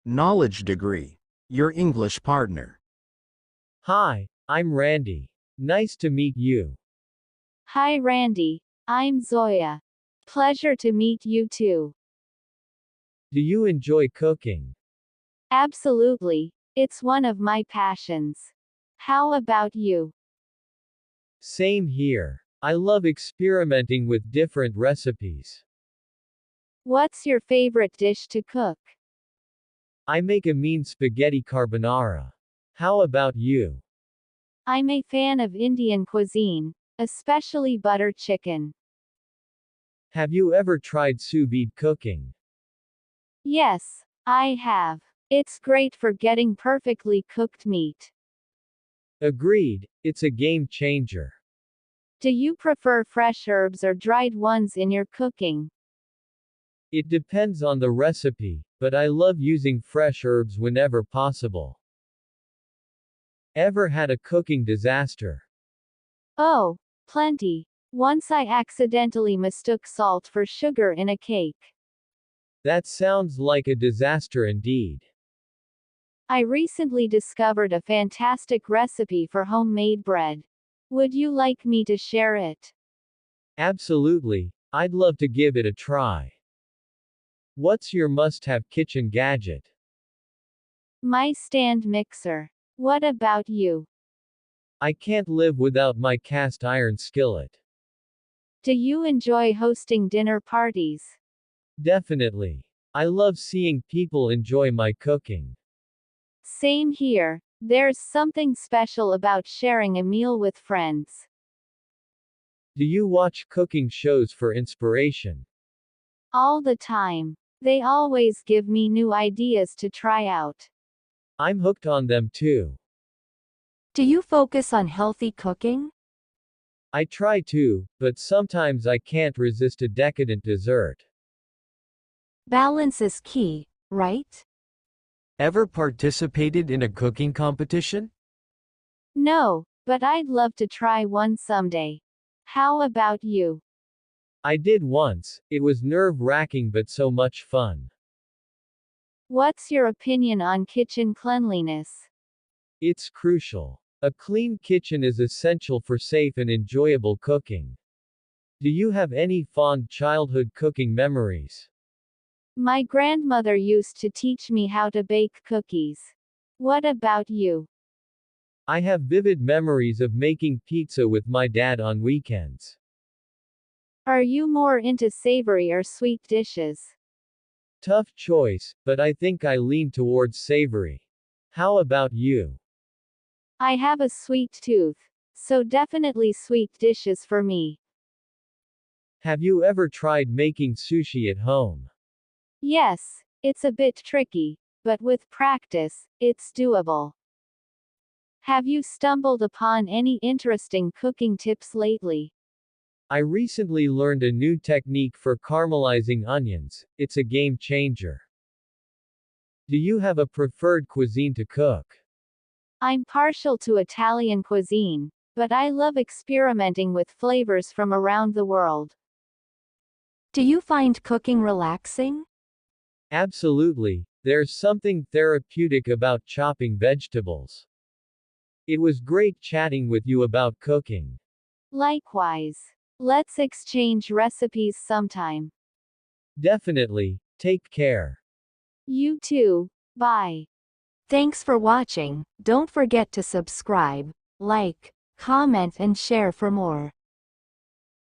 Knowledge degree. Your English partner. Hi, I'm Randy. Nice to meet you. Hi Randy, I'm Zoya. Pleasure to meet you too. Do you enjoy cooking? Absolutely, it's one of my passions. How about you? Same here. I love experimenting with different recipes. What's your favorite dish to cook? I make a mean spaghetti carbonara. How about you? I'm a fan of Indian cuisine, especially butter chicken. Have you ever tried sous vide cooking? Yes, I have. It's great for getting perfectly cooked meat. Agreed, it's a game changer. Do you prefer fresh herbs or dried ones in your cooking? It depends on the recipe, but I love using fresh herbs whenever possible. Ever had a cooking disaster? Oh, plenty. Once I accidentally mistook salt for sugar in a cake. That sounds like a disaster indeed. I recently discovered a fantastic recipe for homemade bread. Would you like me to share it? Absolutely, I'd love to give it a try. What's your must-have kitchen gadget? My stand mixer. What about you? I can't live without my cast iron skillet. Do you enjoy hosting dinner parties? Definitely. I love seeing people enjoy my cooking. Same here. There's something special about sharing a meal with friends. Do you watch cooking shows for inspiration? All the time. They always give me new ideas to try out. I'm hooked on them too. Do you focus on healthy cooking? I try to, but sometimes I can't resist a decadent dessert. Balance is key, right? Ever participated in a cooking competition? No, but I'd love to try one someday. How about you? I did once, it was nerve-wracking but so much fun. What's your opinion on kitchen cleanliness? It's crucial. A clean kitchen is essential for safe and enjoyable cooking. Do you have any fond childhood cooking memories? My grandmother used to teach me how to bake cookies. What about you? I have vivid memories of making pizza with my dad on weekends. Are you more into savory or sweet dishes? Tough choice, but I think I lean towards savory. How about you? I have a sweet tooth, so definitely sweet dishes for me. Have you ever tried making sushi at home? Yes, it's a bit tricky, but with practice, it's doable. Have you stumbled upon any interesting cooking tips lately? I recently learned a new technique for caramelizing onions. It's a game changer. Do you have a preferred cuisine to cook? I'm partial to Italian cuisine, but I love experimenting with flavors from around the world. Do you find cooking relaxing? Absolutely. There's something therapeutic about chopping vegetables. It was great chatting with you about cooking. Likewise. Let's exchange recipes sometime. Definitely. Take care. You too. Bye. Thanks for watching. Don't forget to subscribe, like, comment and share for more.